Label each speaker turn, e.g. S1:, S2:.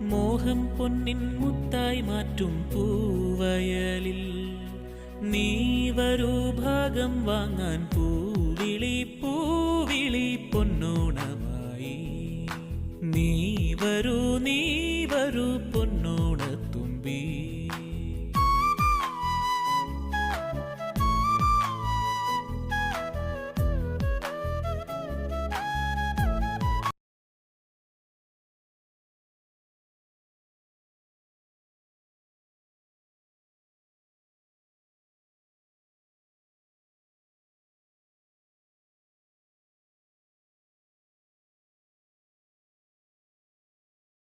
S1: മോഹം പൊന്നിൻ മുത്തായി മാറ്റും പൂവയലിൽ നീ വരൂ ഭാഗം വാങ്ങാൻ പൂവിളി പൂവിളി പൊന്നോണമായി നീ വരൂ പൊന്നോ